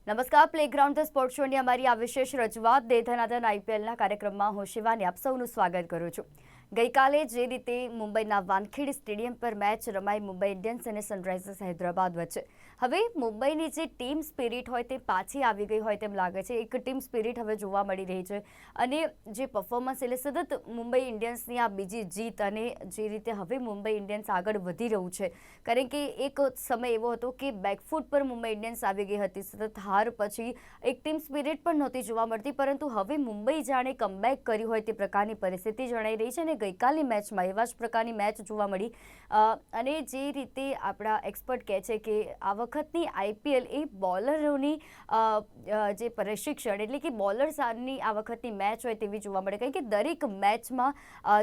નમસ્કાર. Playground the sports શોની અમારી આ વિશેષ રજૂઆત ડે ધનાધન આઈપીએલના કાર્યક્રમમાં હું શિવાની આપ સૌનું સ્વાગત કરું છું. ગઈકાલે જે રીતે મુંબઈના વાનખેડે સ્ટેડિયમ પર મેચ રમાઈ મુંબઈ ઇન્ડિયન્સ અને સનરાઇઝર્સ હૈદરાબાદ વચ્ચે, હવે મુંબઈની જે ટીમ સ્પિરિટ હોય તે પાછી આવી ગઈ હોય તેમ લાગે છે. એક ટીમ સ્પિરિટ હવે જોવા મળી રહી છે અને જે પરફોર્મન્સ એટલે સતત મુંબઈ ઇન્ડિયન્સની આ બીજી જીત અને જે રીતે હવે મુંબઈ ઇન્ડિયન્સ આગળ વધી રહ્યું છે, કારણ કે એક સમય એવો હતો કે બેકફૂટ પર મુંબઈ ઇન્ડિયન્સ આવી ગઈ હતી. સતત હાર પછી એક ટીમ સ્પિરિટ પણ નહોતી જોવા મળતી, પરંતુ હવે મુંબઈ જાણે કમબેક કર્યું હોય તે પ્રકારની પરિસ્થિતિ જણાઈ રહી છે અને ગઈકાલની મેચમાં એવા જ પ્રકારની મેચ જોવા મળી. અને જે રીતે આપણા એક્સપર્ટ કહે છે કે આ વખતની આઈપીએલ એ બોલરોની જે પ્રશિક્ષણ એટલે કે બોલર્સની આ વખતની મેચ હોય તેવી જોવા મળે, કારણ કે દરેક મેચમાં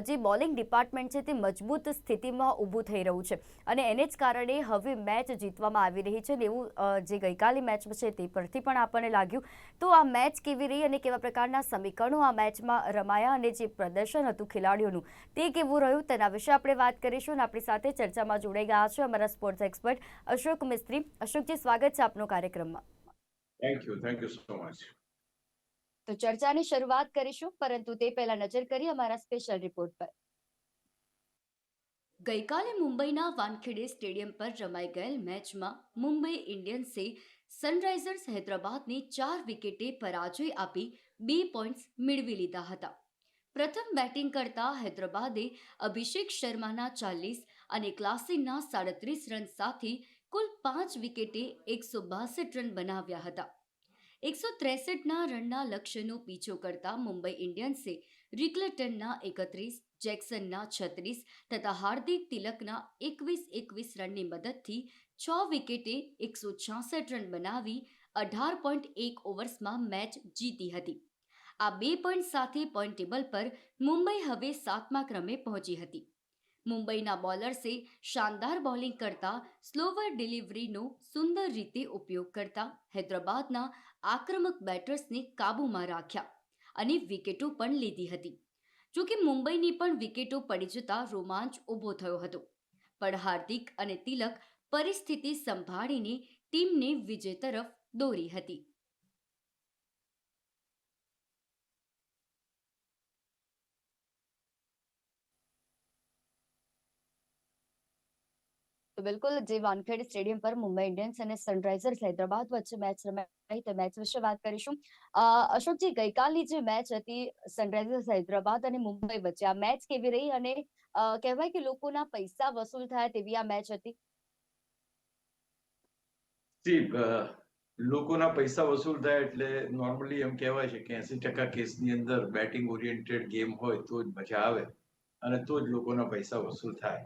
જે બોલિંગ ડિપાર્ટમેન્ટ છે તે મજબૂત સ્થિતિમાં ઊભું થઈ રહ્યું છે અને એને જ કારણે હવે મેચ જીતવામાં આવી રહી છે. એવું જે ગઈકાલની મેચ છે તે પરથી પણ આપણને લાગ્યું. તો આ મેચ કેવી રહી અને કેવા પ્રકારના સમીકરણો આ મેચમાં રમાયા અને જે પ્રદર્શન હતું ખેલાડીઓનું તે કેવું રહ્યું તેના વિશે આપણે વાત કરીશું. અને આપણી સાથે ચર્ચામાં જોડાઈ ગયા છે અમારા સ્પોર્ટ્સ એક્સપર્ટ અશોક મિસ્ત્રી. અશોકજી, સ્વાગત છે આપનો કાર્યક્રમમાં. Thank you so much. તો ચર્ચાની શરૂઆત કરીશું, પરંતુ તે પહેલા નજર કરીએ અમારા સ્પેશિયલ રિપોર્ટ પર. ગઈકાલે મુંબઈના વાનખેડે સ્ટેડિયમ પર રમાઈ ગયેલ મેચમાં મુંબઈ ઇન્ડિયન્સે સનરાઇઝર્સ હૈદરાબાદને 4 વિકેટે પરાજય આપી 2 પોઈન્ટ્સ મેળવી લીધા હતા. પ્રથમ બેટિંગ કરતા હૈદરાબાદે અભિષેક શર્માના 40 અને ક્લાસીનના 37 રન સાથે કુલ 5 વિકેટે 162 રન બનાવ્યા હતા. 163ના રનના લક્ષ્યનો પીછો કરતા મુંબઈ ઇન્ડિયન્સે રિકલટનના 31, જેક્સનના 36 તથા હાર્દિક તિલકના 21 રનની મદદથી 6 વિકેટે 166 રન બનાવી 18.1 ઓવર્સમાં મેચ જીતી હતી. આ 2 પોઈન્ટ સાથે પોઈન્ટ ટેબલ પર મુંબઈ હવે 7મા ક્રમે પહોંચી હતી. મુંબઈના બોલર્સે શાનદાર બોલિંગ કરતા સ્લોવર ડિલિવરીનો સુંદર રીતે ઉપયોગ કરતા હૈદરાબાદના આક્રમક બેટર્સને કાબૂમાં રાખ્યા અને વિકેટો પણ લીધી હતી. જોકે મુંબઈની પણ વિકેટો પડી જતા રોમાંચ ઊભો થયો હતો, પણ હાર્દિક અને તિલક પરિસ્થિતિ સંભાળીને ટીમને વિજય તરફ દોરી હતી. તો બિલકુલ, જે વાનખેડે સ્ટેડિયમ પર મુંબઈ ઇન્ડિયન્સ અને સનરાઇઝર્સ હૈદરાબાદ વચ્ચે મેચ રમાઈ તે મેચ વિશે વાત કરીશું. અશોકજી, ગઈકાલની જે મેચ હતી સનરાઇઝર્સ હૈદરાબાદ અને મુંબઈ વચ્ચે, આ મેચ કેવી રહી અને કહેવાય કે લોકોના પૈસા વસૂલ થયા તેવી આ મેચ હતી? લોકોના પૈસા વસૂલ થાય એટલે નોર્મલી એમ કહેવાય છે કે 80% કેસની અંદર બેટિંગ ઓરિએન્ટેડ ગેમ હોય તો જ મજા આવે અને તો જ લોકોના પૈસા વસૂલ થાય.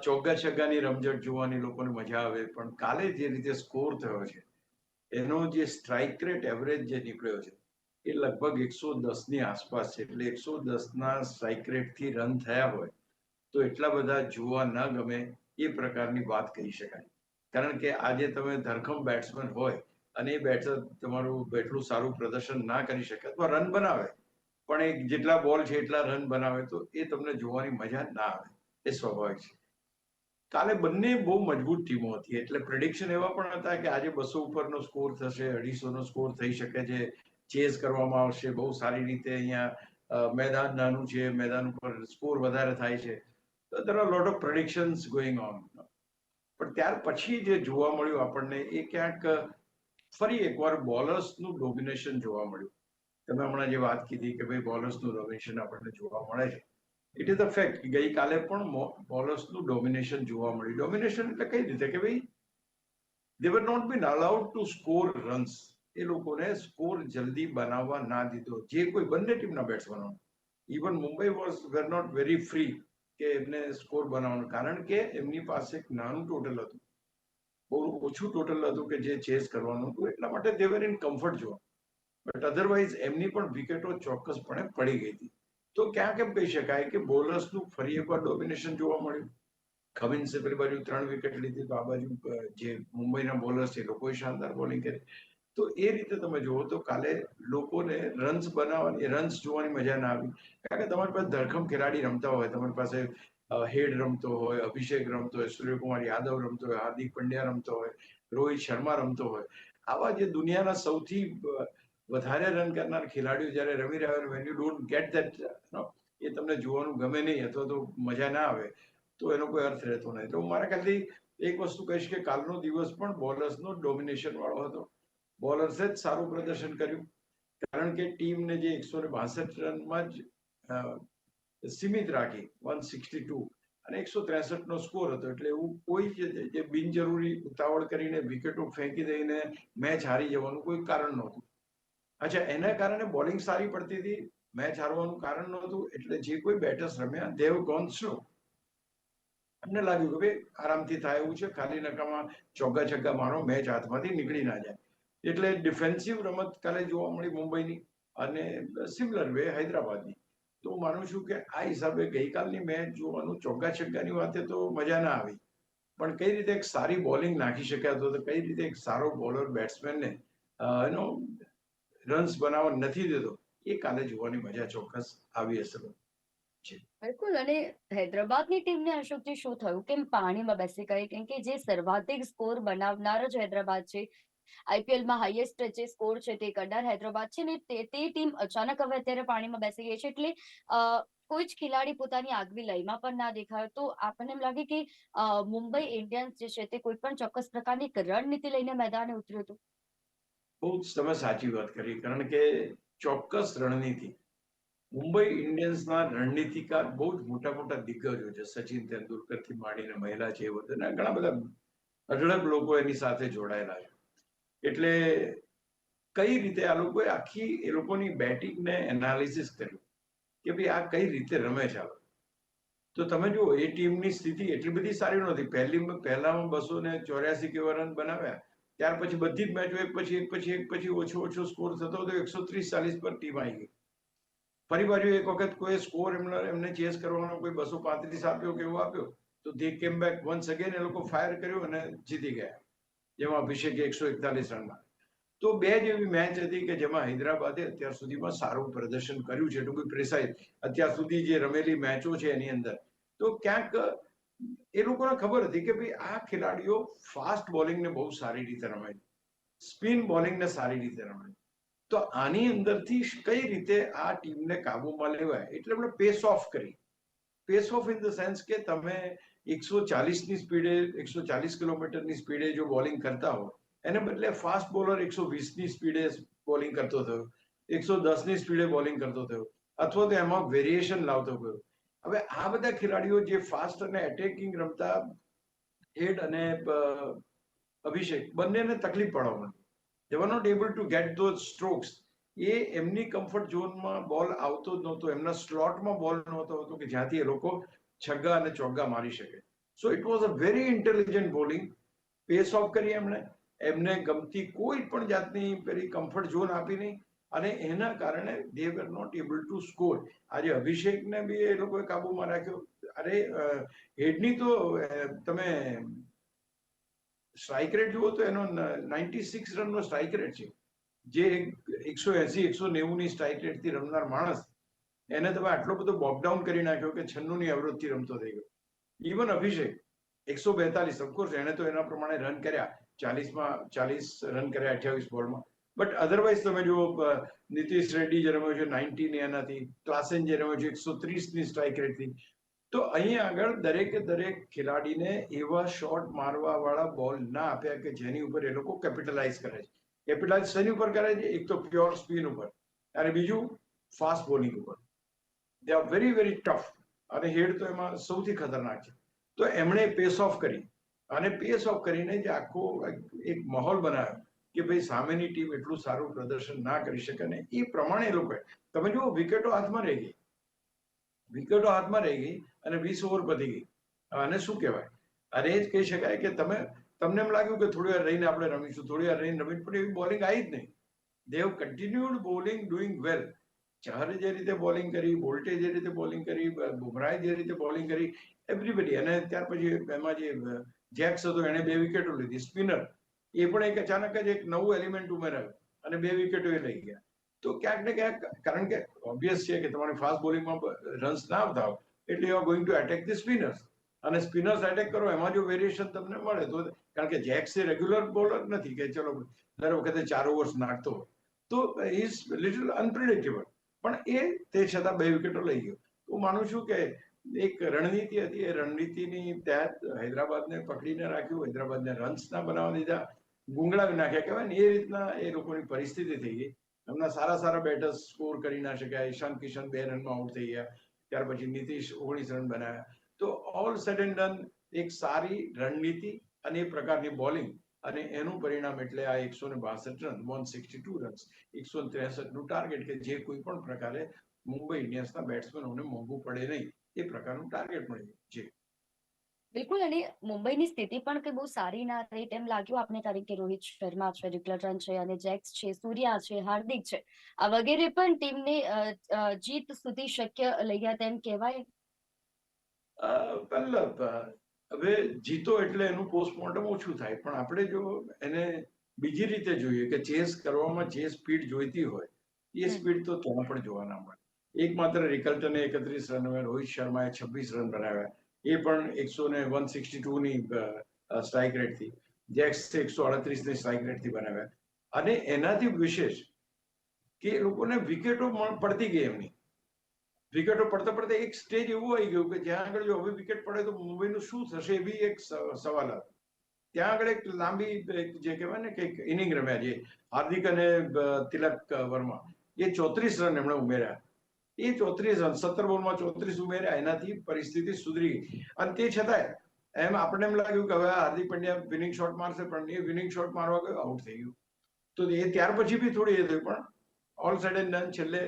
ચોગ્ગા છગ્ગાની રમઝટ જોવાની લોકોને મજા આવે, પણ કાલે જે રીતે સ્કોર થયો છે એનો જે સ્ટ્રાઇક રેટ એવરેજ જે નીકળ્યો છે એ લગભગ 110ની આસપાસ છે. એટલે 110ના સ્ટ્રાઇક રેટથી રન થયા હોય તો એટલા બધા જોવા ન ગમે એ પ્રકારની વાત કહી શકાય. કારણ કે આજે તમે ધરખમ બેટ્સમેન હોય અને એ બેટ્સર તમારું એટલું સારું પ્રદર્શન ના કરી શકે અથવા રન બનાવે, પણ એ જેટલા બોલ છે એટલા રન બનાવે તો એ તમને જોવાની મજા ના આવે. એ સ્વાભાવિક છે. કાલે બંને બહુ મજબૂત ટીમો હતી, એટલે પ્રેડિક્શન એવા પણ હતા કે આજે 200 ઉપરનો સ્કોર થશે, 250નો સ્કોર થઈ શકે છે, ચેઝ કરવામાં આવશે બહુ સારી રીતે. અહીંયા મેદાન નાનું છે, મેદાન ઉપર સ્કોર વધારે થાય છે. there are a lot of predictions going on. પણ ત્યાર પછી જે જોવા મળ્યું આપણને એ ક્યાંક ફરી એકવાર બોલર્સનું ડોમિનેશન જોવા મળ્યું. તમે હમણાં જે વાત કીધી કે ભાઈ બોલર્સનું ડોમિનેશન આપણને જોવા મળે છે, ઇટ ઇઝ અ ફેક્ટ. ગઈકાલે પણ બોલર્સનું ડોમિનેશન જોવા મળ્યું. ડોમિનેશન એટલે કઈ રીતે કે ભાઈ they were not been allowed to score runs. એ લોકોને સ્કોર જલ્દી બનાવવા ના દીધો, જે કોઈ બંને ટીમના બેટ્સમેનો. Even Mumbai were not very free કે એમને સ્કોર બનાવવાનું, કારણ કે એમની પાસે એક નાનું ટોટલ હતું, બહુ ઓછું ટોટલ હતું કે જે ચેઝ કરવાનું હતું, એટલા માટે they were in comfort zone. But otherwise એમની પણ વિકેટો ચોક્કસપણે પડી ગઈ હતી. તો ક્યાંક એમ કહી શકાય કે બોલર્સનું ફરી એકવાર ડોમિનેશન જોવા મળ્યું. કમિન્સે પેલી બાજુ 3 વિકેટ લીધી, તો આ બાજુ જે મુંબઈના બોલર્સ છે એ લોકોએ શાનદાર બોલિંગ કરી. તો એ રીતે તમે જુઓ તો કાલે લોકોને રન્સ બનાવવાની, રન્સ જોવાની મજા ના આવી, કારણ કે તમારી પાસે ધરખમ ખેલાડી રમતા હોય, તમારી પાસે હેડ રમતો હોય, અભિષેક રમતો હોય, સૂર્યકુમાર યાદવ રમતો હોય, હાર્દિક પંડ્યા રમતો હોય, રોહિત શર્મા રમતો હોય, આવા જે દુનિયાના સૌથી વધારે રન કરનાર ખેલાડીઓ જ્યારે રમી રહ્યા હોય, when you don't get that, એ તમને જોવાનું ગમે નહીં અથવા તો મજા ના આવે, તો એનો કોઈ અર્થ રહેતો નથી. તો મારા ખ્યાલથી એક વસ્તુ કહીશ કે કાલનો દિવસ પણ બોલર્સનો ડોમિનેશન વાળો હતો. બોલર્સે જ સારું પ્રદર્શન કર્યું, કારણ કે ટીમને જે 162 રનમાં જ સીમિત રાખી, 162 અને 163 નો સ્કોર હતો. એટલે એવું કોઈ જે બિનજરૂરી ઉતાવળ કરીને વિકેટો ફેંકી દઈને મેચ હારી જવાનું કોઈ કારણ નહોતું. અચ્છા, એના કારણે બોલિંગ સારી પડતી હતી, મેચ હારવાનું કારણ નહોતું. એટલે જે કોઈ બેટર્સ રમ્યા, દે હેવ ગોન સ્લો. અમને લાગ્યું કે ભાઈ આરામથી થાય એવું છે, ખાલી નકામાં ચોગ્ગા છગ્ગા મારો, મેચ હાથમાંથી નીકળી ના જાય. એટલે ડિફેન્સિવ રમત કાલે જોવા મળી મુંબઈની, અને સિમિલર વે હૈદરાબાદની. તો હું માનું છું કે આ હિસાબે ગઈકાલની મેચ જોવાનું, ચોગ્ગા છગ્ગાની વાતે તો મજા ના આવી, પણ કઈ રીતે એક સારી બોલિંગ નાખી શક્યા તો કઈ રીતે એક સારો બોલર બેટ્સમેનને એનો રન્સ બનાવવા નથી દેતો, એ કાલે જોવાની મજા ચોક્કસ આવી હશે. બિલકુલ. અને હૈદરાબાદની ટીમને અશોકજી શું થયું, કેમ પાણીમાં બેસી ગઈ? કેમ કે જે સર્વાધિક સ્કોર બનાવનાર જ હૈદરાબાદ છે, આઈપીએલમાં હાઈએસ્ટ જે સ્કોર છે તે કરનાર હૈદરાબાદ છે, ને તે ટીમ અચાનક હવે અત્યારે પાણીમાં બેસી ગઈ છે. એટલે કોઈ જ ખેલાડી પોતાની આગવી લયમાં પણ ના દેખાયો. તો આપણને એમ લાગે કે મુંબઈ ઇન્ડિયન્સ જે છે તે કોઈ પણ ચોક્કસ પ્રકારની એક રણનીતિ લઈને મેદાને ઉતર્યું હતું. બહુ જ તમે સાચી વાત કરી, કારણ કે ચોક્કસ રણનીતિ. મુંબઈ ઇન્ડિયન્સના રણનીતિકાર બહુ જ મોટા મોટા દિગ્ગજો છે, સચિન તેંડુલકરથી માંડીને મહિલા છે, બધા ઘણા બધા અઢળક લોકો એની સાથે જોડાયેલા છે. એટલે કઈ રીતે આ લોકોએ આખી એ લોકોની બેટિંગને એનાલિસિસ કર્યું કે ભાઈ આ કઈ રીતે રમે છે. તો તમે જુઓ, એ ટીમની સ્થિતિ એટલી બધી સારી નહોતી. પહેલામાં 284 કેવા રન બનાવ્યા, ત્યાર પછી બધી જ મેચો એક પછી ઓછો સ્કોર થતો હતો, 130-40 પર ટીમ આવી ગઈ. ફરી પાછું એક વખત કોઈ સ્કોર એમને ચેસ કરવાનો કોઈ 235 આપ્યો કે એવો આપ્યો, તો દે કેમ બેક વન્સ અગેન, એ લોકો ફાયર કર્યું અને જીતી ગયા, જેમાં અભિષેકે 141 રનમાં. તો બે જેવી મેચ હતી કે જેમાં હૈદરાબાદે અત્યાર સુધીમાં સારું પ્રદર્શન કર્યું છે. ટુ બી પ્રિસાઇઝ, અત્યાર સુધી જે રમેલી મેચો છે એની અંદર, તો ક્યાંક એ લોકોને ખબર હતી કે ભાઈ આ ખેલાડીઓ ફાસ્ટ બોલિંગને બહુ સારી રીતે રમે, સ્પિન બોલિંગને સારી રીતે રમે. તો આની અંદરથી કઈ રીતે આ ટીમને કાબુમાં લેવાય, એટલે આપણે પેસ ઓફ કરી. પેસ ઓફ ઇન ધ સેન્સ કે તમે 140ની સ્પીડે, 140 કિલોમીટરની સ્પીડે જો બોલિંગ કરતા હો, એને બદલે ફાસ્ટ બોલર 120ની સ્પીડે બોલિંગ કરતો થયો, 110ની સ્પીડે બોલિંગ કરતો થયો, અથવા તો એમાં વેરિએશન લાવતો ગયો. હવે આ બધા ખેલાડીઓ જે ફાસ્ટ અને એટેકિંગ રમતા, હેડ અને અભિષેક, બંનેને તકલીફ પડવા માંડી. They were not able to get those strokes. એ એમની કમ્ફર્ટ ઝોનમાં બોલ આવતો જ નહોતો, એમના સ્લોટમાં બોલ નહોતો હોતો કે જ્યાંથી એ લોકો છગ્ગા અને ચોગ્ગા મારી શકે. So it was a very intelligent bowling. Pace off કરી એમને ગમતી કોઈ પણ જાતની પેલી કમ્ફર્ટ ઝોન આપી નહીં, અને એના કારણે they were not able to score. આજે અભિષેકને બી એ લોકોએ કાબુમાં રાખ્યો. અરે હેડની તો તમે સ્ટ્રાઇક રેટ જુઓ તો એનો 96 રનનો સ્ટ્રાઇક રેટ છે. જે 180-190ની સ્ટ્રાઇક રેટથી રમનાર માણસ, એને તમે આટલો બધો બોકડાઉન કરી નાખ્યો કે 96ની એવરેજથી રમતો થઈ ગયો. ઇવન અભિષેક 142, ઓફકોર્સ એને તો એના પ્રમાણે રન કર્યા, 40 રન કર્યા 28 બોલમાં. બટ અધરવાઇઝ તમે જુઓ, નીતિશ રેડ્ડી જે રમ્યો છે 90ની એનાથી, ક્લાસેન જે રમ્યો છે 130ની સ્ટ્રાઇક રેટથી. તો અહીંયા આગળ દરેક ખેલાડીને એવા શોટ મારવા વાળા બોલ ના આપ્યા કે જેની ઉપર એ લોકો કેપિટલાઇઝ કરે છે. કેપિટલાઇઝ શેની ઉપર કરે છે? એક તો પ્યોર સ્પિન ઉપર, અને બીજું ફાસ્ટ બોલિંગ ઉપર. They are very very tough, અને હેડ તો એમાં સૌથી ખતરનાક છે. તો એમણે પેસ ઓફ કરી, અને પેસ ઓફ કરીને જે આખો એક માહોલ બનાવ્યો કે ભાઈ સામેની ટીમ એટલું સારું પ્રદર્શન ના કરી શકે, ને એ પ્રમાણે એ લોકોએ, તમે જુઓ, વિકેટો હાથમાં રહી ગઈ, અને 20 ઓવર પતી ગઈ. અને શું કહેવાય, અરે જ કહી શકાય કે તમને એમ લાગ્યું કે થોડી વાર રહીને આપણે રમીશું, થોડી વાર રહીને રમીશું, પણ એવી બોલિંગ આવી જ નહીં. They have continued bowling, doing well. ચહરે જે રીતે બોલિંગ કરી, બોલ્ટે જે રીતે બોલિંગ કરી, બુમરાહે જે રીતે બોલિંગ કરી, એવરીબડી. અને ત્યાર પછી એમાં જે જેક્સ હતો, એને 2 વિકેટો લીધી. સ્પિનર, એ પણ એક અચાનક જ એક નવું એલિમેન્ટ ઉમેરાયું, અને 2 વિકેટો એ લઈ ગયા. તો ક્યાંક ને ક્યાંક, કારણ કે ઓબ્વિયસ છે કે તમારી ફાસ્ટ બોલિંગમાં રન્સ ના આવતા હોય એટલે you are going to attack the spinners, અને સ્પિનર્સ એટેક કરો એમાં જો વેરિએશન તમને મળે તો, કારણ કે જેક્સ એ રેગ્યુલર બોલર નથી કે ચલો દર વખતે 4 ઓવર્સ નાખતો હોય, તો ઇઝ લિટલ અનપ્રિડિક્ટેબલ, પણ એ તે છતાં 2 વિકેટો લઈ ગયો. હું માનું છું કે એક રણનીતિ હતી, એ રણનીતિની તહેત હૈદરાબાદને પકડીને રાખ્યું, હૈદરાબાદને રન્સ ના બનાવવા દીધા, ગુંગળાવી નાખ્યા કહેવાય ને, એ રીતના એ લોકોની પરિસ્થિતિ થઈ ગઈ. એમના સારા સારા બેટર્સ સ્કોર કરી ના શક્યા. ઈશાન કિશન 2 રનમાં આઉટ થઈ ગયા, ત્યાર પછી નીતિશ 19 રન બનાવ્યા. તો ઓલ સેડ એન્ડ ડન એક સારી રણનીતિ અને એ પ્રકારની બોલિંગ, અને એનું પરિણામ એટલે આ 162 રન, 162 રન્સ, 163 નું ટાર્ગેટ, કે જે કોઈ પણ પ્રકારે મુંબઈ ઇન્ડિયન્સના બેટ્સમેનોને મોંઘું પડે નહીં એ પ્રકારનું ટાર્ગેટ મળ્યું છે. બિલકુલ, અને મુંબઈની સ્થિતિ પણ કંઈ બહુ સારી ના રહી તેમ લાગ્યું આપણે, કારણ કે રોહિત શર્મા છે, રિકલટન છે, અને જેક્સ છે, સૂર્યા છે, હાર્દિક છે, આ વગેરે પણ ટીમને જીત સુધી શક્ય લઈ ગયા તેમ કહેવાય. હવે જીતો એટલે એનું પોસ્ટમોર્ટમ ઓછું થાય, પણ આપણે જો એને બીજી રીતે જોઈએ કે ચેસ કરવામાં જે સ્પીડ જોઈતી હોય એ સ્પીડ તો ત્યાં પણ જોવા ના મળે. એકમાત્ર રિકલ્ટને 31 રન, રોહિત શર્માએ 26 રન બનાવ્યા, એ પણ 162 ની સ્ટ્રાઇક રેટથી, જેક્સ 138 ની સ્ટ્રાઇક રેટથી બનાવ્યા. અને એનાથી વિશેષ કે એ લોકોને વિકેટો પડતી ગઈ, એમની વિકેટો પડતા પડતા એક સ્ટેજ એવું આવી ગયું કે જ્યાં આગળ જો હવે વિકેટ પડે તો મુંબઈનું શું થશે એ બી એક સવાલ હતો. ત્યાં આગળ એક લાંબી જે કહેવાય ને કે ઇનિંગ રમ્યા, જે હાર્દિક અને તિલક વર્મા, એ 34 રન એમણે ઉમેર્યા. એ 34 રન 17 બોલમાં 34 ઉમેર્યા, એનાથી પરિસ્થિતિ સુધરી ગઈ. અને તે છતાંય એમ આપણને એમ લાગ્યું કે હવે હાર્દિક પંડ્યા વિનિંગ શોટ મારશે, પણ એ વિનિંગ શોટ મારવા ગયો, આઉટ થઈ ગયું. તો એ ત્યાર પછી બી થોડી એ થયું, પણ ઓલ સેડ એન્ડ ડન છેલ્લે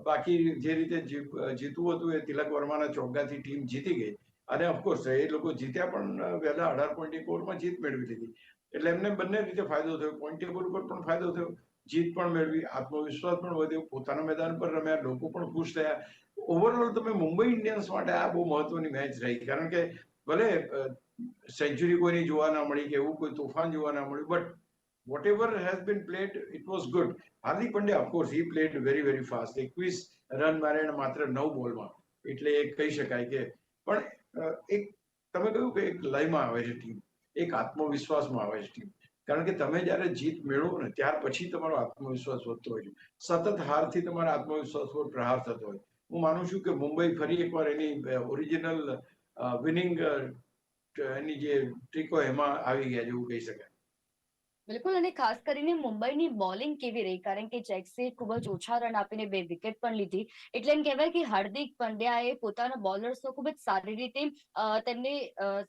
બાકી જે રીતે જીતવું હતું એ તિલક વર્માના ચોગ્ગાથી ટીમ જીતી ગઈ. અને ઓફકોર્સ એ લોકો જીત્યા પણ વહેલા 18 પોઈન્ટ ઓવરમાં જીત મેળવી લીધી, એટલે એમને બંને રીતે ફાયદો થયો. પોઈન્ટ ટેબલ ઉપર પણ ફાયદો થયો, જીત પણ મેળવી, આત્મવિશ્વાસ પણ વધ્યો, પોતાના મેદાન પર રમ્યા, લોકો પણ ખુશ થયા. ઓવરઓલ તમે મુંબઈ ઇન્ડિયન્સ માટે આ બહુ મહત્વની મેચ રહી, કારણ કે ભલે સેન્ચુરી કોઈની જોવા ના મળી કે એવું કોઈ તોફાન જોવા ના મળ્યું, but whatever has been played, it was good. Hardik Pandya, of course, he played very, very fast. 21 run માર્યા માત્ર 9 બોલમાં, એટલે એ કહી શકાય કે, પણ એક તમે કહ્યું કે એક લયમાં આવે છે ટીમ, એક આત્મવિશ્વાસમાં આવે છે ટીમ. કારણ કે તમે જ્યારે જીત મેળવો ને ત્યાર પછી તમારો આત્મવિશ્વાસ વધતો હોય છે. સતત હારથી તમારા આત્મવિશ્વાસ પર પ્રહાર થતો હોય. હું માનું છું કે મુંબઈ ફરી એકવાર એની ઓરિજિનલ વિનિંગ એની જે ટ્રીકો એમાં આવી ગયા જેવું કહી શકાય. બિલકુલ, અને ખાસ કરીને મુંબઈની બોલિંગ કેવી રહી, કારણ કે જેક્સે ખૂબ જ ઓછા રન આપીને 2 વિકેટ પણ લીધી. એટલે એમ કહેવાય કે હાર્દિક પંડ્યાએ પોતાના બોલર્સનો ખૂબ જ સારી રીતે તેમને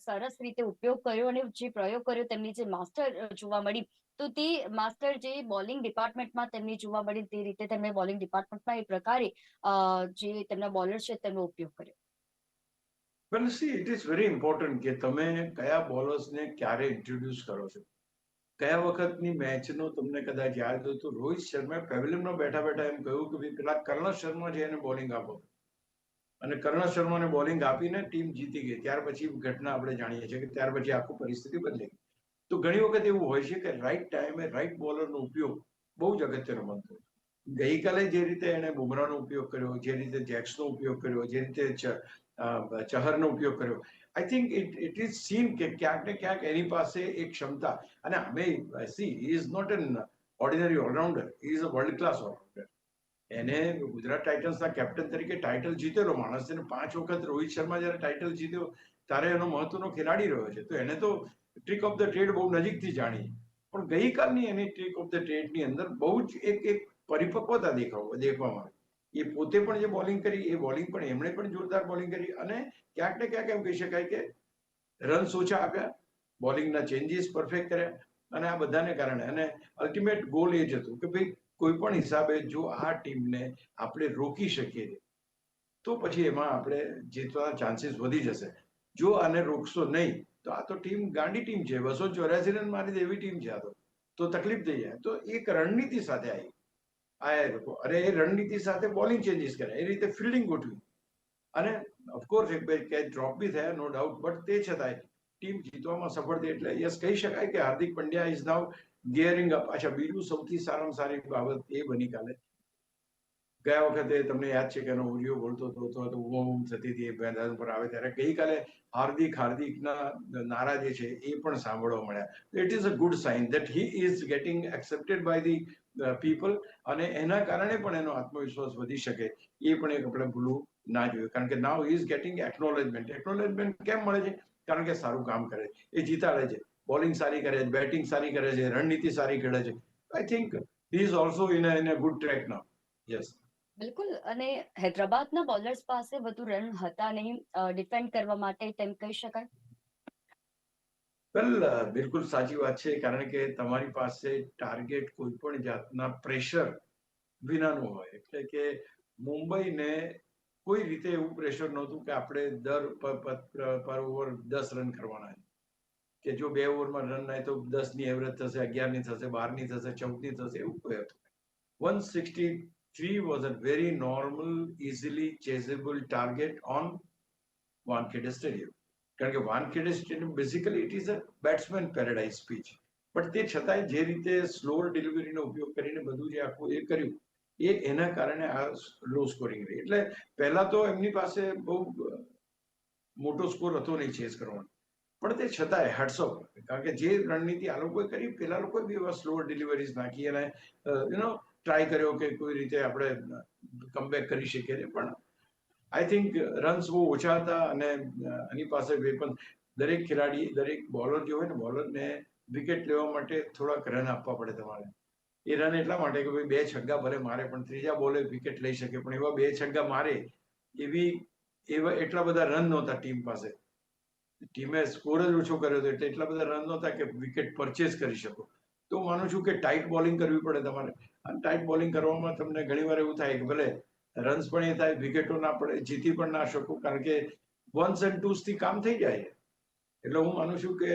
સરસ રીતે ઉપયોગ કર્યો, અને જે પ્રયોગ કર્યો તેમની જે માસ્ટર જોવા મળી, તો તે માસ્ટર જે બોલિંગ ડિપાર્ટમેન્ટમાં તેમને જોવા મળી, તે રીતે તેમણે બોલિંગ ડિપાર્ટમેન્ટમાં એ પ્રકારે જે તેમના બોલર્સ છે તેમનો ઉપયોગ કર્યો. Well see, it is very important કે તમે કયા બોલર્સને ક્યારે ઇન્ટ્રોડ્યુસ કરો છો. કયા વખતની મેચનો તમને કદાચ યાદ હોય તો રોહિત શર્માએ પેવેલિયનમાં બેઠા બેઠા એમ કહ્યું કે ભાઈ પેલા કર્ણ શર્મા છે એને બોલિંગ આપો, અને કર્ણ શર્માને બોલિંગ આપીને ટીમ જીતી ગઈ. ત્યાર પછી ઘટના આપણે જાણીએ છીએ કે ત્યાર પછી આખું પરિસ્થિતિ બદલાઈ ગઈ. તો ઘણી વખત એવું હોય છે કે રાઈટ ટાઈમે રાઈટ બોલરનો ઉપયોગ બહુ જ અગત્યનો બનતો. ગઈકાલે જે રીતે એને બુમરાહનો ઉપયોગ કર્યો, જે રીતે જેક્સનો ઉપયોગ કર્યો, જે રીતે ચહરનો ઉપયોગ કર્યો, I think it is seen કે ક્યાંક ને ક્યાંક એની પાસે એક ક્ષમતા, અને અમે see he is not an ordinary allrounder, he is a world class allrounder. એને ગુજરાત ટાઇટન્સના કેપ્ટન તરીકે ટાઇટલ જીતેલો માણસ છે, 5 વખત રોહિત શર્મા જ્યારે ટાઇટલ જીત્યો ત્યારે એનો મહત્વનો ખેલાડી રહ્યો છે. તો એને તો ટ્રીક ઓફ ધ ટ્રેડ બહુ નજીકથી જાણી, પણ ગઈકાલની એની ટ્રીક ઓફ ધ ટ્રેડની અંદર બહુ જ એક પરિપક્વતા દેખવામાં આવી. એ પોતે પણ જે બોલિંગ કરી એ બોલિંગ પણ એમણે પણ જોરદાર બોલિંગ કરી, અને ક્યાંક ને ક્યાંક એમ કહી શકાય કે રન્સ ઓછા આપ્યા, બોલિંગના ચેન્જીસ પરફેક્ટ કર્યા, અને આ બધાને કારણે અને અલ્ટિમેટ ગોલ એ જ હતું કે ભાઈ કોઈ પણ હિસાબે જો આ ટીમને આપણે રોકી શકીએ તો પછી એમાં આપણે જીતવાના ચાન્સીસ વધી જશે. જો આને રોકશો નહીં તો આ તો ટીમ ગાંડી ટીમ છે, 284 રન મારી દે એવી ટીમ છે આ તો તકલીફ થઈ જાય. તો એક રણનીતિ સાથે આયા લોકો, અને એ રણનીતિ સાથે બોલિંગ ચેન્જીસ કર્યા, એ રીતે ફિલ્ડિંગ ગોઠવી, અને ઓફકોર્સ એક બે કેચ ડ્રોપ બી થયા, નો ડાઉટ, બટ તે છતાંય ટીમ જીતવામાં સફળ થઈ. એટલે યસ કહી શકાય કે Hardik Pandya is now gearing up. અચ્છા, બીજું સૌથી સારામાં સારી બાબત એ બની કાલે ગયા વખતે તમને યાદ છે કે એનો ઉરિયો બોલતો હતો તો બૂમ થતી હતી મેદાન પર આવે ત્યારે. ગઈકાલે હાર્દિકના નારા જે છે એ પણ સાંભળવા મળ્યા. It is a good sign that he is getting accepted by the people, અને એના કારણે પણ એનો આત્મવિશ્વાસ વધી શકે એ પણ એક આપણે ભૂલવું ના જોઈએ. કારણ કે નાવ હી ઇઝ ગેટિંગ એકનોલેજમેન્ટ કેમ મળે છે? કારણ કે સારું કામ કરે છે, એ જીતાડે છે, બોલિંગ સારી કરે છે, બેટિંગ સારી કરે છે, રણનીતિ સારી ખેડે છે. I think he is also in a good track now. Yes. બિલકુલ. અને હૈદરાબાદના બોલર્સ પાસે વધુ રન હતા નહીં ડિફેન્ડ કરવા માટે, તેમ કહી શકાય. વેલ, બિલકુલ સાચી વાત છે. કારણ કે તમારી પાસે ટાર્ગેટ કોઈ પણ જાતના પ્રેશર વિનાનું હોય. એટલે કે મુંબઈને કોઈ રીતે એવું પ્રેશર નહોતું કે આપણે પર ઓવર 10 રન કરવાના છે, કે જો 2 ઓવરમાં રન થાય તો 10 ની એવરેજ થશે, 11 ની થશે, 12 ની થશે, 14 ની થશે, એવું કોઈ હતું. 163 was a very normal, easily chaseable target on Wankhede Stadium. કારણ કે Wankhede stadium basically it is a batsman paradise pitch. પણ તે છતાંય જે રીતે સ્લોઅર ડિલિવરીનો ઉપયોગ કરીને બધું જે આખું એ કર્યું, એના કારણે આ લો સ્કોરિંગ રહી. એટલે પહેલા તો એમની પાસે બહુ મોટો સ્કોર હતો નહીં ચેસ કરવાનો, પણ તે છતાંય હેડ્સ ઓફ. કારણ કે જે રણનીતિ આ લોકોએ કરી, પેલા લોકોએ બી એવા સ્લોઅર ડિલિવરીઝ નાખી અને ટ્રાય કર્યો કે કોઈ રીતે આપણે કમબેક કરી શકીએ. પણ આઈ થિંક રન્સ બહુ ઓછા હતા અને એની પાસે પણ દરેક ખેલાડી, દરેક બોલર જે હોય ને, બોલરને વિકેટ લેવા માટે થોડાક રન આપવા પડે તમારે. એ રન એટલા માટે કે ભાઈ 2 છગ્ગા ભલે મારે પણ ત્રીજા બોલે વિકેટ લઈ શકે. પણ એવા 2 છગ્ગા મારે એવા એટલા બધા રન નહોતા ટીમ પાસે. ટીમે સ્કોર જ ઓછો કર્યો હતો, એટલે એટલા બધા રન નહોતા કે વિકેટ પરચેસ કરી શકો. તો હું માનું છું કે ટાઈટ બોલિંગ કરવી પડે તમારે. અને ટાઈટ બોલિંગ કરવામાં તમને ઘણીવાર એવું થાય કે ભલે રન્સ પણ એ થાય, વિકેટો ના પડે, જીતી પણ ના શકો, કારણ કે 1s and 2s થી કામ થઈ જાય. એટલે હું માનું છું કે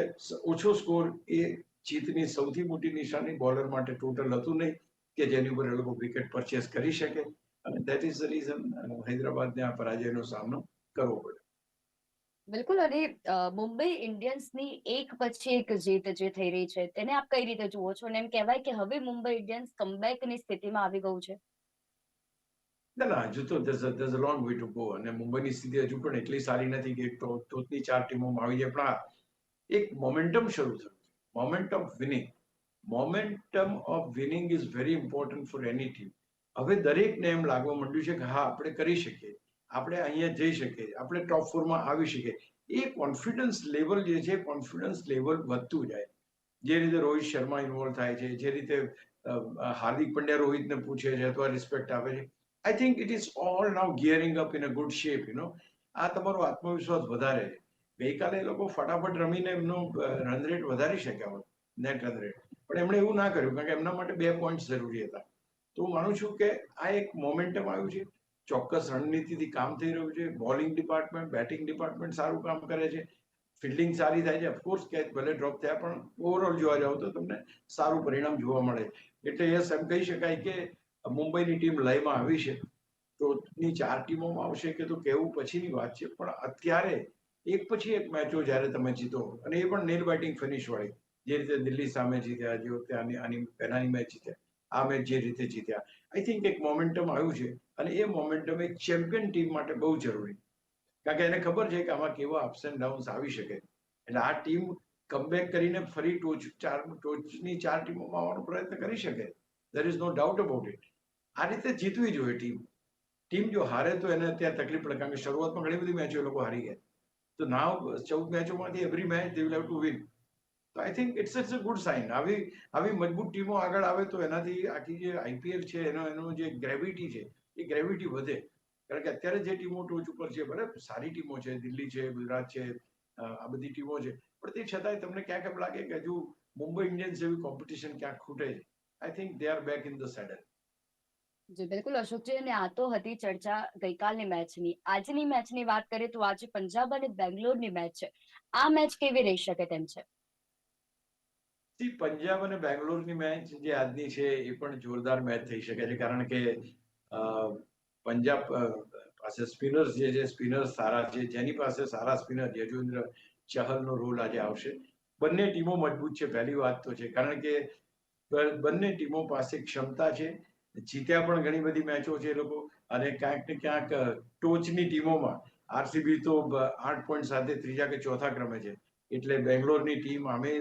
ઓછો સ્કોર એ જીતની સૌથી મોટી નિશાની બોલર માટે ટોટલ હતું નહીં, કે જેની ઉપર એ લોકો વિકેટ પરચેસ કરી શકે. અને દેટ ઇઝ ધ રીઝન હૈદરાબાદને આ પરાજયનો સામનો કરવો પડ્યો. બિલકુલ. અને મુંબઈ ઇન્ડિયન્સની એક પછી એક જીત જે થઈ રહી છે, તેને આપ કઈ રીતે જુઓ છો? અને એમ કહેવાય કે હવે મુંબઈ ઇન્ડિયન્સ કમબેકની સ્થિતિમાં આવી ગયું છે. ના, હજુ તો there's a long way to go. અને મુંબઈની સ્થિતિ હજુ પણ એટલી સારી નથી કે ટોચની 4 ટીમોમાં આવી જાય. પણ એક મોમેન્ટમ શરૂ થયું છે. Momentum of winning is very important for any team. હવે દરેકને એમ લાગવા માંડ્યું છે કે હા, આપણે કરી શકીએ, આપણે અહીંયા જઈ શકીએ, આપણે ટોપ 4માં આવી શકીએ. એ કોન્ફિડન્સ લેવલ જે છે, કોન્ફિડન્સ લેવલ વધતું જાય. જે રીતે રોહિત શર્મા ઇન્વોલ્વ થાય છે, જે રીતે હાર્દિક પંડ્યા રોહિતને પૂછે છે અથવા રિસ્પેક્ટ આપે છે, I think it is all now gearing up in a good shape. આ તમારો આત્મવિશ્વાસ વધારે છે. ગઈકાલે એ લોકો ફટાફટ રમીને એમનો રન રેટ વધારી શક્યા હોત, નેટ રન રેટ. પણ એમણે એવું ના કર્યું, કારણ કે એમના માટે 2 પોઈન્ટ જરૂરી હતા. તો હું માનું છું કે આ એક મોમેન્ટમ આવ્યું છે. ચોક્કસ રણનીતિથી કામ થઈ રહ્યું છે. બોલિંગ ડિપાર્ટમેન્ટ, બેટિંગ ડિપાર્ટમેન્ટ સારું કામ કરે છે. ફિલ્ડિંગ સારી થાય છે. ઓફકોર્સ કેચ ભલે ડ્રોપ થયા, પણ ઓવરઓલ જોવા જાવ તો તમને સારું પરિણામ જોવા મળે. એટલે યસ, એમ કહી શકાય કે મુંબઈની ટીમ લયમાં આવી છે. ટોચની 4 ટીમોમાં આવશે કે તો કહેવું પછીની વાત છે. પણ અત્યારે એક પછી એક મેચો જ્યારે તમે જીતો, અને એ પણ નેલ બાઇટિંગ ફિનિશ વાળી, જે રીતે દિલ્હી સામે જીત્યા, જે વખતે આની પહેલાની મેચ જીત્યા, આ મેચ જે રીતે જીત્યા, આઈ થિંક એક મોમેન્ટમ આવ્યું છે. અને એ મોમેન્ટમ એક ચેમ્પિયન ટીમ માટે બહુ જરૂરી, કારણ કે એને ખબર છે કે આમાં કેવા અપ્સ એન્ડ ડાઉન્સ આવી શકે. એટલે આ ટીમ કમબેક કરીને ફરી ટોચની 4 ટીમોમાં આવવાનો પ્રયત્ન કરી શકે. There is no doubt about it. આ રીતે જીતવી જોઈએ ટીમ જો હારે તો એને ત્યાં તકલીફ પડે, કારણ કે શરૂઆતમાં ઘણી બધી મેચો એ લોકો હારી ગયા. તો નાવ 14 મેચોમાંથી every match they will have to win. તો I think it's a good sign. આવી મજબૂત ટીમો આગળ આવે તો એનાથી આખી જે આઈપીએલ છે એનો જે ગ્રેવિટી છે, એ ગ્રેવિટી વધે. કારણ કે અત્યારે જે ટીમો ટોચ ઉપર છે, બરાબર, સારી ટીમો છે, દિલ્હી છે, ગુજરાત છે, આ બધી ટીમો છે, પણ તે છતાંય તમને ક્યાંક એમ લાગે કે હજુ મુંબઈ ઇન્ડિયન્સ જેવી કોમ્પિટિશન ક્યાંક ખૂટે છે. I think they are back in the saddle. જી બિલકુલ અશોકજી. અને આ તો હતી ચર્ચા ગઈકાલની મેચની. આજની મેચની વાત કરીએ તો આજે પંજાબ અને બેંગ્લોરની મેચ છે. આ મેચ કેવી રહી શકે તેમ છે? પંજાબ અને બેંગ્લોરની મેચ જે આજની છે એ પણ જોરદાર મેચ થઈ શકે છે. કારણ કે પંજાબ પાસે સ્પિનર્સ જે છે, સ્પિનર્સ સારા છે. જેની પાસે સારા સ્પિનર, યજુવેન્દ્ર ચહલનો રોલ આજે આવશે. બંને ટીમો મજબૂત છે, પહેલી વાત તો છે. કારણ કે બંને ટીમો પાસે ક્ષમતા છે. જીત્યા પણ ઘણી બધી મેચો છે એ લોકો, અને ક્યાંક ને ક્યાંક ટોચની ટીમોમાં આરસીબી તો 8 પોઈન્ટ સાથે ત્રીજા કે ચોથા ક્રમે છે. એટલે બેંગ્લોરની ટીમ આમે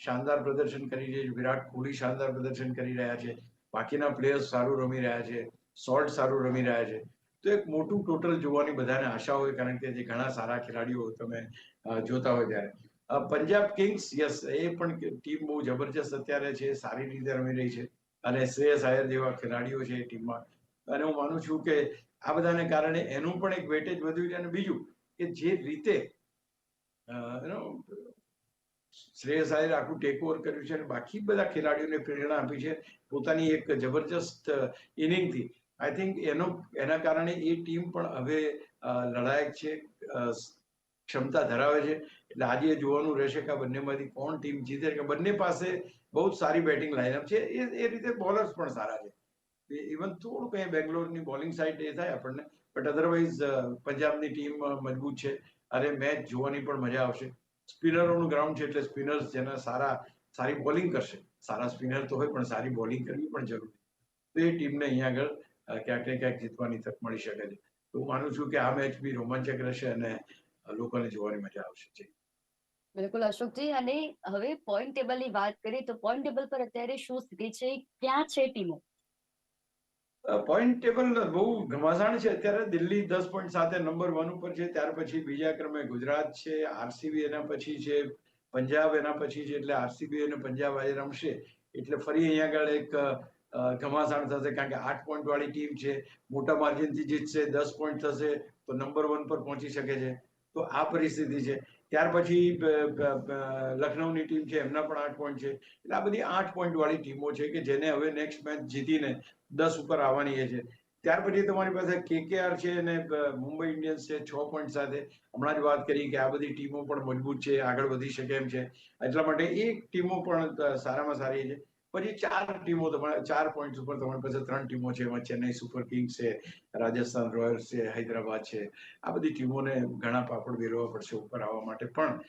શાનદાર પ્રદર્શન કરી રહી છે. વિરાટ કોહલી શાનદાર પ્રદર્શન કરી રહ્યા છે. બાકીના પ્લેયર્સ સારું રમી રહ્યા છે. શોર્ટ સારું રમી રહ્યા છે. તો એક મોટું ટોટલ જોવાની બધાને આશા હોય, કારણ કે જે ઘણા સારા ખેલાડીઓ તમે જોતા હોય ત્યારે. પંજાબ કિંગ્સ, યસ, એ પણ ટીમ બહુ જબરજસ્ત અત્યારે છે, સારી રીતે રમી રહી છે, અને શ્રેયસ આયર જેવા ખેલાડીઓ છે એ ટીમમાં. અને હું માનું છું કે આ બધાને કારણે એનું પણ એક વેટેજ વધ્યું છે. અને બીજું કે જે રીતે શ્રેયસ આયરે આખું ટેક ઓવર કર્યું છે અને બાકી બધા ખેલાડીઓને પ્રેરણા આપી છે પોતાની એક જબરજસ્ત ઇનિંગથી. આઈ થિંક એના કારણે એ ટીમ પણ હવે લડાયક છે, ક્ષમતા ધરાવે છે. એટલે આજે જોવાનું રહેશે કે આ બંનેમાંથી કોણ ટીમ જીતે, કે બંને પાસે બહુ જ સારી બેટિંગ લાઇનઅપ છે. એ રીતે બોલર્સ પણ સારા છે. ઇવન થોડું કંઈ બેંગ્લોરની બોલિંગ સાઇડ એ થાય આપણને, બટ અધરવાઇઝ પંજાબની ટીમ મજબૂત છે અને મેચ જોવાની પણ મજા આવશે. સ્પિનરોનું ગ્રાઉન્ડ છે, એટલે સ્પિનર્સ જેના સારી બોલિંગ કરશે, સારા સ્પિનર તો હોય પણ સારી બોલિંગ કરવી પણ જરૂરી, તો એ ટીમને અહીંયા આગળ ક્યાંક ને ક્યાંક જીતવાની તક મળી શકે છે. તો હું માનું છું કે આ મેચ બી રોમાંચક રહેશે અને લોકોને જોવાની મજા આવશે. બિલકુલ અશોકજી, અને હવે પોઈન્ટ ટેબલની વાત કરીએ તો પોઈન્ટ ટેબલ પર અત્યારે શું સ્થિતિ છે, ક્યાં છે ટીમો? પોઈન્ટ ટેબલ બહુ ઘમાસાણ છે અત્યારે. દિલ્હી 10 પોઈન્ટ સાથે નંબર 1 ઉપર છે. ત્યાર પછી બીજા ક્રમે ગુજરાત છે, આરસીબી એના પછી છે, પંજાબ એના પછી છે. એટલે આરસીબી અને પંજાબ આજે રમશે એટલે ફરી અહીંયા આગળ એક ઘમાસાણ થશે, કારણ કે 8 પોઈન્ટ વાળી ટીમ છે, મોટા માર્જિનથી જીતશે, 10 પોઈન્ટ થશે તો નંબર 1 પર પહોંચી શકે છે. તો આ પરિસ્થિતિ છે. ત્યાર પછી લખનૌની ટીમ છે, એમના પણ 8 પોઈન્ટ છે. એટલે આ બધી 8 પોઈન્ટ વાળી ટીમો છે કે જેને હવે નેક્સ્ટ મેચ જીતીને 10 ઉપર આવવાની છે. ત્યાર પછી તમારી પાસે કેકેઆર છે અને મુંબઈ ઇન્ડિયન્સ છે 6 પોઈન્ટ સાથે. હમણાં જ વાત કરી કે આ બધી ટીમો પણ મજબૂત છે, આગળ વધી શકે એમ છે. એટલા માટે એ ટીમો પણ સારામાં સારી છે. પછી 4 ટીમો, તમારે 4 પોઈન્ટ ઉપર તમારી પાસે 3 ટીમો છે. એમાં ચેન્નઈ સુપર કિંગ્સ છે, રાજસ્થાન રોયલ્સ છે, હૈદરાબાદ છે. આ બધી ટીમોને ઘણા પાપડ વેરવા પડશે ઉપર આવવા માટે. પણ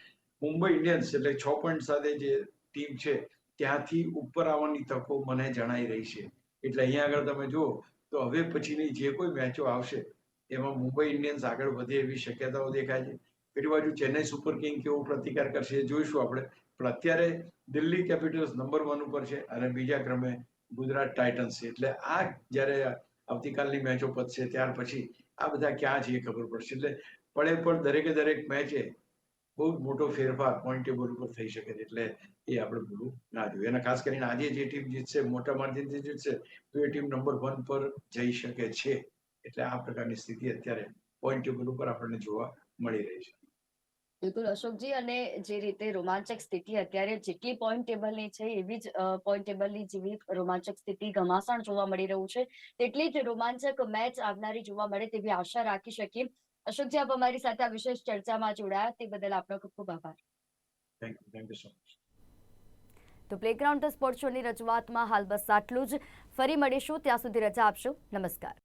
મુંબઈ ઇન્ડિયન્સ એટલે 6 પોઈન્ટ સાથે જે ટીમ છે, ત્યાંથી ઉપર આવવાની તકો મને જણાઈ રહી છે. એટલે અહીંયા આગળ તમે જુઓ તો હવે પછીની જે કોઈ મેચો આવશે એમાં મુંબઈ ઇન્ડિયન્સ આગળ વધે એવી શક્યતાઓ દેખાય છે. પેલી બાજુ ચેન્નઈ સુપર કિંગ કેવો પ્રતિકાર કરશે એ જોઈશું આપણે. પણ અત્યારે દિલ્હી કેપિટલ્સ નંબર 1 ઉપર છે અને બીજા ક્રમે ગુજરાત ટાઇટન્સ છે. એટલે આ જ્યારે આવતીકાલની મેચો પતશે ત્યાર પછી આ બધા ક્યાં છે એ ખબર પડશે. એટલે પણ દરેકે દરેક મેચે બહુ જ મોટો ફેરફાર પોઈન્ટ ટેબલ ઉપર થઈ શકે છે. એટલે એ આપણે ભૂલવું ના જોઈએ. અને ખાસ કરીને આજે જે ટીમ જીતશે, મોટા માર્જિનથી જીતશે, તો એ ટીમ નંબર 1 પર જઈ શકે છે. એટલે આ પ્રકારની સ્થિતિ અત્યારે પોઈન્ટ ટેબલ ઉપર આપણને જોવા મળી રહી છે. બિલકુલ અશોકજી, અને જે રીતે રોમાંચક સ્થિતિ અત્યારે જેટલી પોઈન્ટ ટેબલની છે એવી જ પોઈન્ટ ટેબલની જેવી રોમાંચક સ્થિતિ ઘમાસાણ જોવા મળી રહ્યું છે, તેટલી જ રોમાંચક મેચ આવનારી જોવા મળે તેવી આશા રાખી શકીએ. અશોકજી, આપ અમારી સાથે આ વિશેષ ચર્ચામાં જોડાયા તે બદલ આપનો ખૂબ ખૂબ આભાર. Thank you so much. તો પ્લેગ્રાઉન્ડ ધ સ્પોર્ટ શોની રજૂઆતમાં હાલ બસ આટલું જ. ફરી મળીશું, ત્યાં સુધી રજા આપશો. નમસ્કાર.